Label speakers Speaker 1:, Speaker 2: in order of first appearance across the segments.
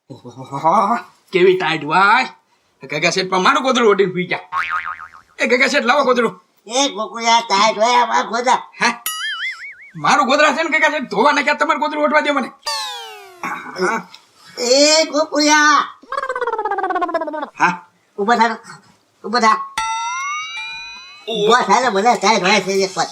Speaker 1: કેવી tight Y ગગા શેઠ પણ મારું ગોદડું ઓઢીને પી ગયા. એ ગગા શેઠ લાવો ગોદડું.
Speaker 2: એ ગોકુળિયા ટાઈટ હોય આમાં ગોદા.
Speaker 1: હે મારું ગોદડા છે ને ગગા શેઠ ધોવા નાખ્યા, તમારું ગોદડું ઓઢવા દો મને.
Speaker 2: એ ગોકુળિયા
Speaker 1: હા
Speaker 2: ઉભા થા ઉભા થા ઉભા થા ને મને ટાઈટ હોય છે એક વાત.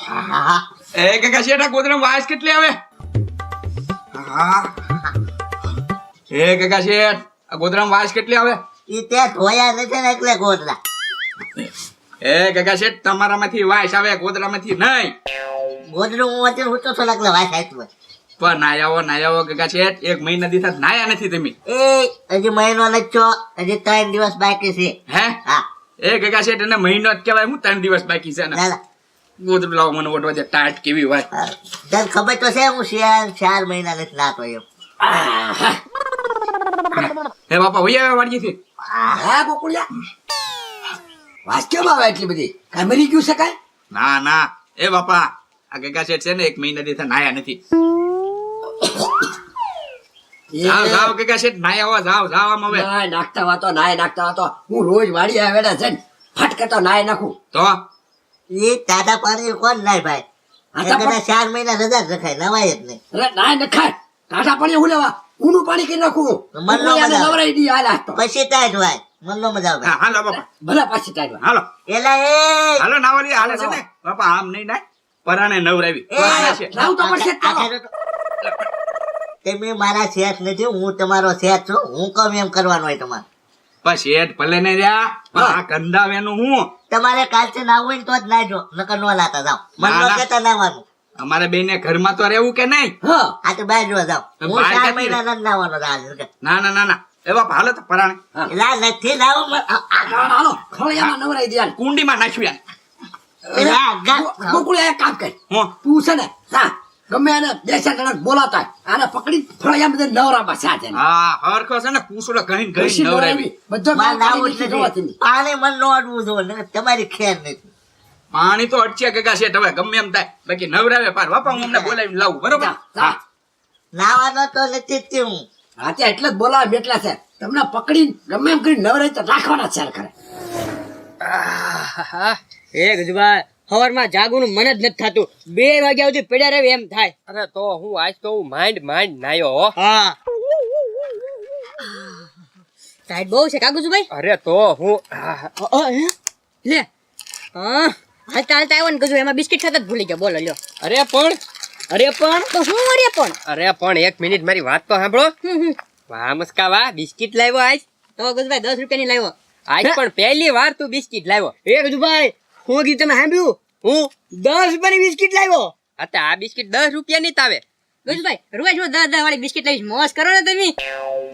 Speaker 2: હા
Speaker 1: એ ગગા શેઠ આ ગોદડા વાયસ કેટલી આવે? હા એ ગગા શેઠ આ ગોદડા વાયસ કેટલી આવે?
Speaker 2: ઈ તે ધોયા નથી ને એટલે ગોદડા.
Speaker 1: એ ગગા શેઠ તમારામાંથી વાયસ આવે, ગોદડામાંથી નહીં.
Speaker 2: ગોદડું હું અત્યારે હું તો લાગલે વાય ખાઈતું હોય.
Speaker 1: પણ નાયાવો ગગા શેઠ, 1 મહિના દીધા નાયા નથી તમે.
Speaker 2: એ હજી મહિનો નથી છો, હજી 3 દિવસ બાકી છે.
Speaker 1: હે
Speaker 2: હા
Speaker 1: એ ગગા શેઠ એને મહિનો જ કહેવાય, હું 3 દિવસ બાકી છે ને.
Speaker 2: ચાલો
Speaker 1: ગોદડું લાવો મને ઓઢવા દે. ટાઈટ કેવી હોય.
Speaker 2: તને ખબર તો છે હું 4 મહિના નથી નાતો એમ.
Speaker 1: હે બાપા વૈયા વાડીથી.
Speaker 3: હા ગોકુળિયા વાસ કેમ આવે એટલી બધી? કાંઈ મરી ગયું છે કાંઈ?
Speaker 1: ના એ બાપા આ ગગા શેઠ છે ને 1 મહિના દીધા નાયા નથી. જાઓ ગગા શેઠ નાયા જાઓ આમ હવે.
Speaker 3: નાય નાખતા વાતો હું રોજ વાડી આવેલા છે ને ફટકતો નાય નાખું
Speaker 1: તો
Speaker 2: એ તાજા પાણી કોણ નાય ભાઈ?
Speaker 3: તાજા પાણી?
Speaker 2: 4 મહિના રજા જ રખાય, નવાય જ નહીં.
Speaker 3: અરે નાય નખાય ટાટા પાણી હું લેવા ઊનું પાણી કરી નાખું
Speaker 2: મનનો મજા આવે.
Speaker 3: નવરાઈ દી હાલ તો
Speaker 2: પછી ટાઈટ હોય, મનનો મજા આવે.
Speaker 1: હા, હાલો બાપા
Speaker 3: ભલે પાછી ટાઈટ
Speaker 1: હાલો
Speaker 2: એલા એ
Speaker 1: હાલો નાવાની હાલે છે ને બાપા. આમ નહીં નાય પરાણે નવરાવી.
Speaker 3: લાવ તો પડશે જ ચાલો.
Speaker 2: તમે મારા શેઠ નથી, હું તમારો શેઠ છું. હું કહું એમ કરવાનું હોય તમારે.
Speaker 1: પણ શેઠ ભલે ને રહ્યા પણ આ કંધાવેનું હું.
Speaker 2: તમારે કાલથી નાવું હોય ને તો જ નાજો, નકર નો લાતા જાઓ. મનનો
Speaker 1: ના.
Speaker 2: કહેતા નાવાનું.
Speaker 1: અમારે બેને ઘરમાં તો રહેવું કે નહીં?
Speaker 3: હા
Speaker 2: આ તો બહાર જોવા જાઓ. હું
Speaker 1: બહાર
Speaker 2: 4
Speaker 1: ક્યાંથી?
Speaker 2: મહિના નથી નાવાનો રાજ.
Speaker 1: ના એ બાપા હાલો તો પરાણે
Speaker 2: એલા નથી નાવું.
Speaker 3: હાલો ખળિયામાં નવરાઈ દે હાલ.
Speaker 1: કુંડીમાં નાખ્યું.
Speaker 2: એલા
Speaker 3: ગોકુળિયા એક કામ કર
Speaker 1: હું
Speaker 3: તું છે ને હા ગમે એને 2-4 જણા બોલાતા આને પકડી ફળિયામાં બધે નવરામાં સાજે
Speaker 1: હા હરખો છે ને પૂછડો ઘણી નવરાવી.
Speaker 3: બધો
Speaker 2: મારે નાવું જ
Speaker 3: જોવા
Speaker 2: નથી. પાણી મન નો અડવું જોઈએ, નકર તમારી ખેર નથી.
Speaker 1: પાણી તો અટચ્યા ગગા શેઠ હવે ગમે એમ થાય, બાકી નવરાવે પાર. બાપા હું અમને બોલાવીને લાવું બરોબર. હા
Speaker 2: નાવાનો તો નથી જ તે હું.
Speaker 3: હા ત્યાં એટલે જ બોલાવે બેઠલા છે તમને પકડી ગમે એમ કરી નવરાઈ તો રાખવાના છે ખરે.
Speaker 4: એ ગજુભાઈ સવારમાં જાગવાનું મન જ નથી થતું. 2 વાગ્યા સુધી પડ્યા રહે એમ થાય.
Speaker 5: અરે તો હું આજ તો હું માંડ નાયો હો.
Speaker 4: હા ટાઈટ બહુ છે કાગુભાઈ.
Speaker 5: અરે તો હું
Speaker 4: લે હા હાલતા આવ્યો ને ગજુ એમાં બિસ્કિટ ખાતા જ ભૂલી ગયા. બોલો લ્યો.
Speaker 5: અરે પણ
Speaker 4: તો શું
Speaker 5: અરે પણ 1 મિનિટ મારી વાત તો સાંભળો. વાહ મસ્કા વાહ બિસ્કિટ લાવ્યો આજ.
Speaker 4: તો ગજુભાઈ 10 રૂપિયાની લાવ્યો.
Speaker 5: આજ પણ પહેલી વાર તું બિસ્કિટ લાવ્યો.
Speaker 4: એ ગજુભાઈ હું કીધું તમે સાંભળ્યું?
Speaker 5: હું
Speaker 4: 10 રૂપિયાની બિસ્કિટ લાવ્યો.
Speaker 5: આ બિસ્કિટ 10 રૂપિયાની જ આવે.
Speaker 4: ગજુભાઈ રોજ 10 વાળી બિસ્કિટ લાવીશ. મોજ કરો ને તમે.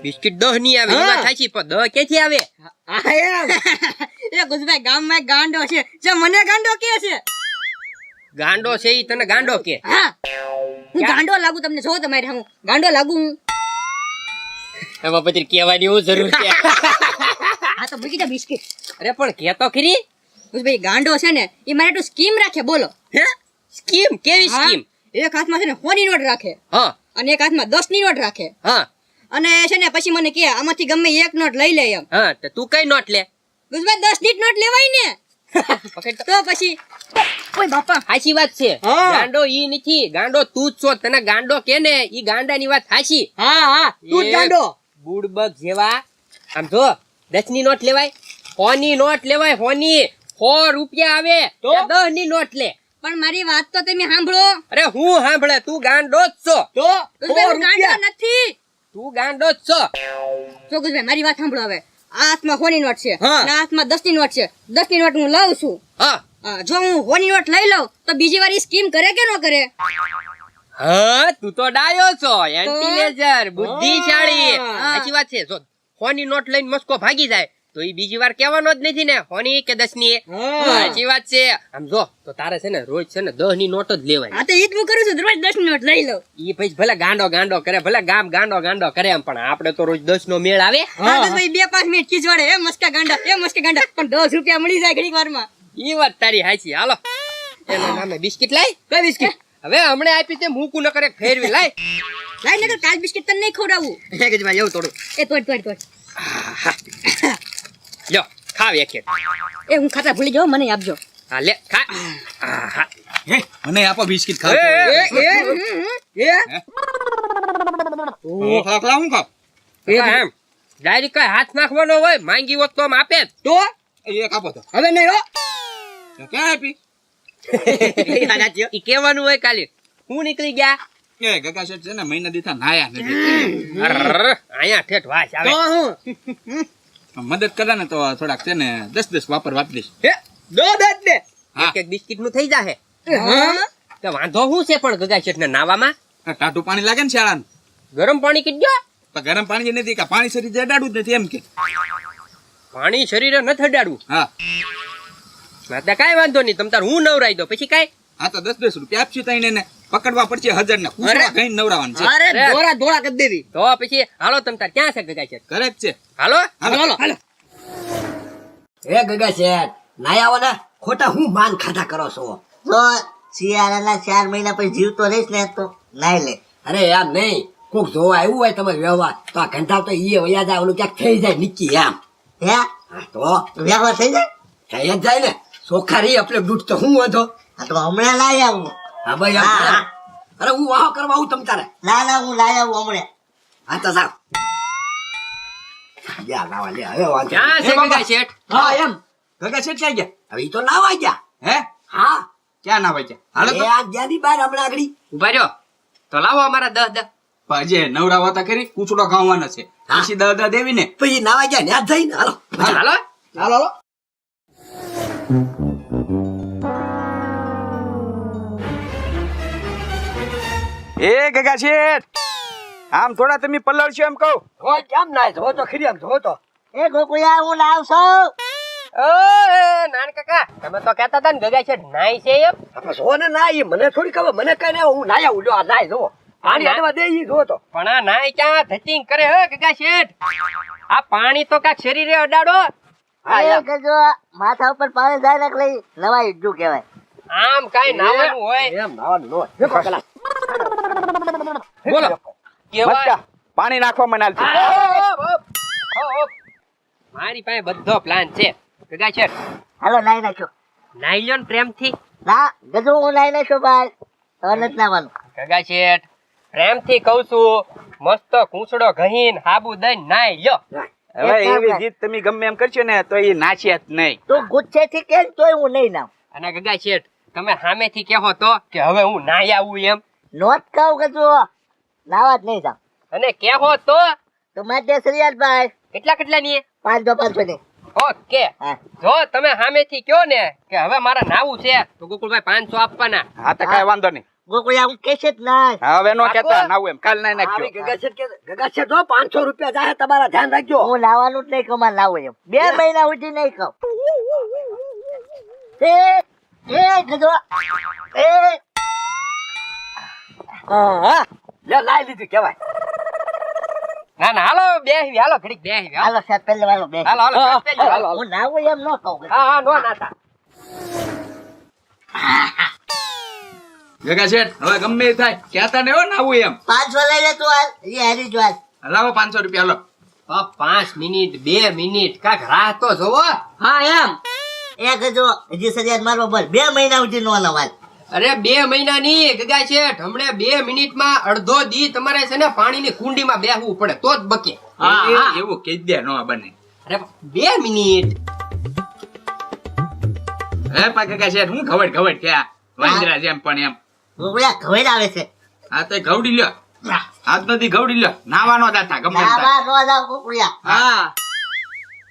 Speaker 5: બિસ્કિટ 10 ની આવે
Speaker 4: હા.
Speaker 5: એમાં થાય છે પણ 10 ક્યાંથી આવે?
Speaker 4: હા એમ. એ ગજુભાઈ ગામમાં એક ગાંડો છે જે મને ગાંડો કહે છે.
Speaker 5: ગાંડો છે ઈ તને ગાંડો કે?
Speaker 4: હા હું ગાંડો લાગુ તમને? જો તમારે હું ગાંડો લાગુ હું?
Speaker 5: એમાં પછી કહેવાની હું જરૂર છે?
Speaker 4: આ તો મૂકી દે બિસ્કિટ.
Speaker 5: અરે પણ કે તો ખરી.
Speaker 4: ભાઈ ગાંડો છે ને એ મારે તો સ્કીમ રાખે. બોલો.
Speaker 5: હે સ્કીમ? કેવી
Speaker 4: હા,
Speaker 5: સ્કીમ?
Speaker 4: એક હાથમાં છે ને 100 ની નોટ રાખે
Speaker 5: હા
Speaker 4: અને એક હાથમાં 10 ની નોટ રાખે
Speaker 5: હા
Speaker 4: અને છે ને પછી મને કહે આમાંથી ગમે એક નોટ લઈ લે એમ.
Speaker 5: હા તો તું કઈ નોટ લે?
Speaker 4: ગુજભાઈ 10 ની નોટ લેવાય ને.
Speaker 5: પકડ તો.
Speaker 4: તો પછી ઓય બાપા
Speaker 5: હાચી વાત છે.
Speaker 4: હા.
Speaker 5: ગાંડો ઈ નથી, ગાંડો તું જ છો. તને ગાંડો કે ને ઈ ગાંડાની વાત હાચી.
Speaker 4: હા તું જ
Speaker 5: એ
Speaker 4: ગાંડો.
Speaker 5: બુડબક જેવા આમ જો 10 ની નોટ લેવાય, 100 ની નોટ લેવાય. 100 ની 100 રૂપિયા આવે
Speaker 4: તો?
Speaker 5: 10 ની નોટ લે.
Speaker 4: પણ મારી વાત તો તમે સાંભળો.
Speaker 5: અરે હું સાંભળે, તું ગાંડો જ છો.
Speaker 4: તો ગુજભાઈ હું ગાંડો નથી.
Speaker 5: તું ગાંડો જ છો.
Speaker 4: જો ગુજભાઈ મારી વાત સાંભળો હવે. આ હાથમાં 100 ની નોટ છે
Speaker 5: હા.
Speaker 4: અને આ હાથમાં 10 ની નોટ છે. 10 ની નોટ હું લઉં છું.
Speaker 5: હા
Speaker 4: જો હું 100 ની નોટ લઈ લઉં તો બીજી વાર સ્કીમ કરે કે ન કરે?
Speaker 5: હા તું તો ડાયો છો, એન્ટીલેજર, બુદ્ધિશાળી.
Speaker 4: હા.
Speaker 5: સાચી વાત છે. જો 100 ની નોટ લઈને મસ્કો ભાગી જાય તો ઈ બીજી વાર કહેવાનો જ નથી ને 100 ની કે 10 ની.
Speaker 4: હા.
Speaker 5: સાચી વાત છે. આમ જો તો તારે છે ને રોજ છે ને 10 ની નોટ જ લેવાય.
Speaker 4: આ તો ઈ જ હું કરું છું. રોજ 10 ની નોટ લઈ લઉં.
Speaker 5: ઈ પછી ભલે ગાંડો કરે, ભલે ગામ ગાંડો કરે એમ, પણ આપણે તો રોજ 10 નો મેળ આવે.
Speaker 4: હા તો ભાઈ 2-5 મિનિટ ખીચવાડે. એ મસ્કા ગાંડા પણ 10 રૂપિયા મળી જાય ઘડીક વારમાં.
Speaker 5: ઈ વાત તારી હાચી. હાલો એના નામે બિસ્કિટ લાય.
Speaker 4: કઈ બિસ્કિટ?
Speaker 5: હવે હમણે આપી તે મૂકું ન કરે ફેરવી લાય
Speaker 4: લાય નકર કાલ બિસ્કિટ તને નહીં ખવડાવું
Speaker 3: હે ગજભાઈ એવું થોડું
Speaker 4: એ તોડ
Speaker 5: લ્યો ખાવ એક એક
Speaker 4: એ હું ખાતા ભૂલી જાઉં મને આપજો
Speaker 5: હા લે ખા આહા.
Speaker 1: હે મને આપો બિસ્કિટ ખાવ
Speaker 5: એ,
Speaker 1: ખાખલા હું ખાવ
Speaker 5: એમ ડાયરેક્ટ કઈ હાથ નાખવાનો હોય માંગી હોત તો આમ આપે જ.
Speaker 3: તો
Speaker 1: એક આપો તો
Speaker 3: હવે નહીં હો
Speaker 1: ક્યાં આપી
Speaker 5: ઈ કહેવાનું હોય કાલે હું નીકળી ગયા
Speaker 1: એ ગગા શેઠ છે ને મહિના દીથા નાયા નથી
Speaker 5: અરર, અહીંયા ઠેઠ વાસ આવે
Speaker 3: તો હું
Speaker 1: મદદ કરે ને તો થોડાક છે ને 10 વાપર વાપરીશ
Speaker 3: હે દો દત દે
Speaker 1: હા
Speaker 5: એક એક બિસ્કિટ નું થઈ જાહે
Speaker 3: હા
Speaker 5: કે વાંધો શું છે પણ ગગા શેઠ ને નાવામાં
Speaker 1: ટાટું પાણી લાગે ને શાળાનું
Speaker 5: ગરમ પાણી કીધો
Speaker 1: પણ ગરમ પાણી જે નથી કે પાણી શરીર જડાડું જ નથી એમ કે
Speaker 5: પાણી શરીરે ન થડાડવું
Speaker 1: હા
Speaker 5: તો કાંઈ વાંધો નહીં તમ તાર હું નવરાઈ દો પછી કાંઈ
Speaker 1: હા તો 10 રૂપિયા આપશું તઈને એને પકડવા પડશે 1000 ને કૂતરા કઈ નવરાવાનું છે
Speaker 3: અરે
Speaker 5: અરે.
Speaker 3: દોરા દોરા કરી દેવી
Speaker 5: તો પછી હાલો તમ તાર ક્યાં છે ગગા શેઠ
Speaker 1: કરે જ છે
Speaker 5: હાલો
Speaker 1: હાલો
Speaker 3: હાલો હે ગગા શેઠ નાય આવો ને ખોટા હું માન ખાધા કરો છો
Speaker 2: તો શિયાળાના 4 મહિના પછી જીવતો રહીશ ને તો નાઈ લે
Speaker 3: અરે યાર નહીં કોક જોવા આવ્યું હોય તમારે વ્યવહાર તો આ ઘંટા તો ઈ વયા જાય ઓલું ક્યાંક થઈ જાય નિક્કી એમ
Speaker 2: હે
Speaker 3: હા, તો
Speaker 2: વ્યવહાર થઈ જાય
Speaker 3: થઈ જ જાય ને સોખારી આપણે દૂધ તો હું હતો
Speaker 2: હા તો હમણાં લાવી આવું
Speaker 3: હા ભાઈ
Speaker 2: હા, હા.
Speaker 3: અરે હું વાહ કરવા આવું તમ તારે
Speaker 2: ના હું લાવી આવું હમણાં
Speaker 3: હા તો સાવ જા લાવા લે હવે વાંધો
Speaker 5: ક્યાં છે
Speaker 1: એ બાબા.
Speaker 5: ગગા શેઠ
Speaker 3: હા એમ
Speaker 1: ગગા શેઠ ક્યાં ગયા
Speaker 3: હવે ઈ તો લાવા ગયા
Speaker 1: હે
Speaker 3: હા
Speaker 1: ક્યાં ના ભાઈ હાલો
Speaker 3: એ
Speaker 1: તો
Speaker 3: આ જ્યાંની બહાર હમણાં આગળ
Speaker 5: ઉભા રહ્યો તો લાવો અમારા 10
Speaker 1: પણ જે નવરા વાતા કરી કૂચડો ગાવાનો છે
Speaker 3: હા.
Speaker 1: પછી દા દેવી ને
Speaker 3: પછી નાવા ગયા ને આ જઈને હાલો
Speaker 5: હાલો
Speaker 3: હાલો હાલો
Speaker 1: એ ગગા શેઠ આમ થોડા તમે પલ્લવશો એમ કહું
Speaker 3: હો કેમ નાય જો તો ખરી આમ જો તો
Speaker 2: એ ગોકુળિયા હું લાવશું
Speaker 5: ઓય નાન કાકા તમે તો કહેતા હતા ને ગગા શેઠ નાઈ છે એમ
Speaker 3: આપણે જો ને ના એ મને થોડી ખબર મને કઈ નહીં હું નાયા ઉડ્યો આ નાય જો પાણી
Speaker 5: ના.
Speaker 3: હટવા દે ઈ જો તો
Speaker 5: પણ આ નાઈ ક્યાં ધતિંગ કરે હે ગગા શેઠ આ પાણી તો કાક શરીરે અડાડો
Speaker 3: હા
Speaker 2: એ
Speaker 3: એમ.
Speaker 2: ગજો માથા ઉપર પાણી જાય ને લઈ નવાઈ જો કહેવાય
Speaker 5: આમ કાઈ નાવાનું હોય
Speaker 3: એમ નાવાનું નો દેખો પેલા
Speaker 5: બોલો કેવાય
Speaker 1: પાણી નાખવા મને
Speaker 5: મારી પાસે બધો પ્લાન છે ગગા શેઠ
Speaker 2: હાલો નાઈ નાખ્યો
Speaker 5: નાઈ લ્યો ને પ્રેમથી
Speaker 2: ના ગજો હું નાઈ નાખ્યો ભાઈ હવે નથી નાવાનું
Speaker 5: ગગા શેઠ પ્રેમથી કહું છું મસ્ત કૂંચડો ઘહીન હાબુ દઈને નાઈ લ્યો
Speaker 1: હવે એવી જીત તમે ગમે એમ કરશો ને તો એ નાચ્યા જ નહીં
Speaker 2: તું ગુસ્સે થી કે તોય હું નહીં નાવ
Speaker 5: અને ગગા શેઠ તમે સામેથી કહો તો કે હવે હું નાઈ આવું એમ
Speaker 2: નોટ કહું ગજો નાવા જ નહીં જાવ
Speaker 5: અને કહો તો
Speaker 2: તો માટે શ્રીયાલ ભાઈ
Speaker 5: કેટલા ની
Speaker 2: 500 ની
Speaker 5: ઓકે
Speaker 2: હા
Speaker 5: જો તમે સામેથી કહો ને કે હવે મારે નાવું છે તો ગોકુળભાઈ 500 આપવાના
Speaker 1: હા તો કઈ વાંધો નહીં
Speaker 2: ગોકુળિયા હું કેશે જ ના
Speaker 1: હવે નો
Speaker 5: આપો.
Speaker 1: કેતા નાવું એમ કાલ નાઈ
Speaker 3: આવી
Speaker 1: નાખ્યો
Speaker 3: ગગા શેઠ કે ગગા શેઠ જો 500 રૂપિયા જાય તમારા ધ્યાન રાખજો
Speaker 2: હું લાવવાનું જ નહીં કહું મારે લાવું એમ 2 મહિના સુધી નહીં કહું એ ગજો એ
Speaker 3: હા લે લાઈ લીધું કેવાય
Speaker 5: ના ના હાલો બેહી હાલો ઘડીક બેહી હાલો
Speaker 2: હાલો સાહેબ પહેલે વાળો બે
Speaker 5: હાલો હાલો પેલી હાલો
Speaker 2: હું નાવું એમ ન કહું
Speaker 5: હા હા નો નાતા
Speaker 1: ગગા શેઠ હવે ગમે એ થાય કહેતા ને હો નાવું એમ
Speaker 2: 500 લઈ લે તું હાલ એ હારી જો હાલ
Speaker 1: લાવો 500 રૂપિયા હાલો
Speaker 5: 5 મિનિટ 2 મિનિટ કાક રાહ તો જોવો
Speaker 3: હા એમ
Speaker 2: એ ગજો હજી સરિયાત મારવો બોલ 2 મહિના સુધી નો નવાલ
Speaker 5: અરે 2 મહિના ની ગગા શેઠ હમણે 2 મિનિટમાં અડધો દી તમારે છે ને પાણીની કુંડીમાં બેહવું પડે તો જ બકે
Speaker 1: એવું કહી દે નો બને
Speaker 5: અરે 2 મિનિટ
Speaker 1: હે પા ગગા શેઠ હું ખવડ ક્યાં વાંદરા જેમ પણ એમ
Speaker 2: ગોકુળિયા ઘવેડ આવે છે
Speaker 1: હા તો ઘવડી લ્યો આજ નથી ઘવડી લ્યો નાવાનો દાતા ગમે એમ થાય.
Speaker 2: નાવા નો જાવ ગોકુળિયા
Speaker 5: હા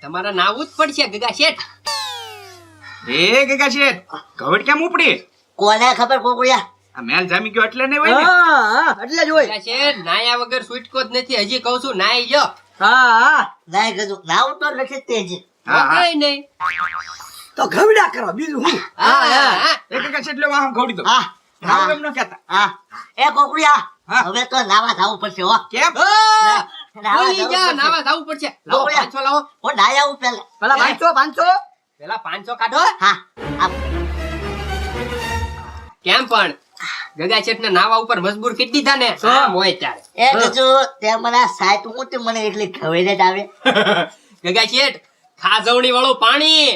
Speaker 5: તમારે નાવું જ પડશે ગગા શેઠ
Speaker 1: એ ગગા શેઠ ઘવડ કેમ ઉપડી
Speaker 2: કોને ખબર ગોકુળિયા
Speaker 1: આ મેલ જામી ગયો એટલે નહીં હોય ને
Speaker 3: હા હા એટલે જ હોય
Speaker 5: ગગા શેઠ નાયા વગર છૂટકો જ નથી હજી કહું છું નાઈ લ્યો
Speaker 3: હા હા
Speaker 2: નાય ગજો નાવું તો નથી તે હજી
Speaker 1: હા હા
Speaker 5: કઈ નહીં
Speaker 3: તો ઘવડા કરો બીજું હું
Speaker 5: હા હા
Speaker 1: એ ગગા શેઠ લ્યો આમ ઘવડી દો
Speaker 2: હા
Speaker 1: નાવું એમ ન કહેતા
Speaker 2: હા એ ગોકુળિયા
Speaker 1: હા.
Speaker 2: હવે તો નાવા જાવું પડશે હો
Speaker 1: કેમ
Speaker 2: નાવા
Speaker 5: બોલી
Speaker 2: જાવું
Speaker 5: જા
Speaker 2: પડશે.
Speaker 5: નાવા જાવું પડશે લાવો
Speaker 2: ગોકુળિયા.
Speaker 5: 500 લાવો
Speaker 2: હું નાય આવું પહેલા
Speaker 3: પેલા 500
Speaker 5: પેલા 500 કાઢો
Speaker 2: હા આપ.
Speaker 5: કેમ પણ ગગા શેઠ ને નાવા ઉપર મજબૂર કરી દીધા ને આમ હોય ત્યારે
Speaker 2: એ ગજુ તે મને આ સાઈટ મોટી મને એટલી ખવાઈ જ આવે
Speaker 5: ગગા શેઠ ખાજવણી વાળું પાણી